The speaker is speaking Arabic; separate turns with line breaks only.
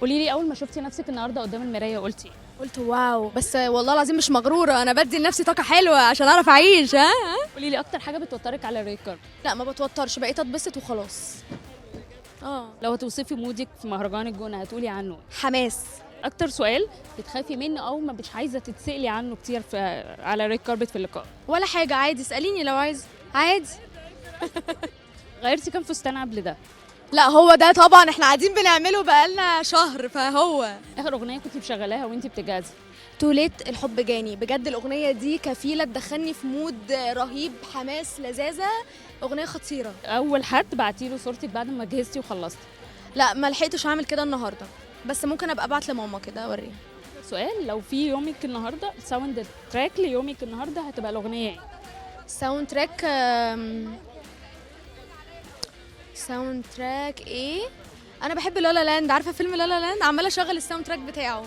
قولي لي اول ما شفتي نفسك النهارده قدام المرايه قلتي إيه؟
قلت واو، بس والله العظيم مش مغروره، انا بدي لنفسي طاقه حلوه عشان اعرف اعيش. ها
قولي لي اكتر حاجه بتوترك على الريد كاربت.
لا ما بتوترش، بقيت اتبسط وخلاص.
لو هتوصفي مودك في مهرجان الجونه هتقولي عنه إيه؟
حماس.
اكتر سؤال بتخافي منه او ما مش عايزه تتسالي عنه كتير على الريد كاربت في اللقاء.
ولا حاجه، عادي اساليني لو عايز، عادي.
غيرتي كام فستان قبل ده؟
لا هو ده طبعا احنا قاعدين بنعمله بقالنا شهر، فهو
اخر اغنيه كنتي مشغلاها وانتي بتجهزي؟
توليت الحب جاني. بجد الاغنيه دي كفيله تدخلني في مود رهيب، حماس، لذاذه، اغنيه خطيره.
اول حد بعتي له صورتك بعد ما جهزتي وخلصتي؟
لا ما لحقتش اعمل كده النهارده، بس ممكن ابقى ابعت لماما كده اوريها.
سؤال، لو في يومك النهارده ساوند تراك ليومك النهارده هتبقى الاغنيه ايه؟
ساوند تراك ساوند تراك ايه؟ انا بحب لالا لاند، عارفه فيلم لالا لاند؟ عماله اشغل الساوند تراك بتاعه.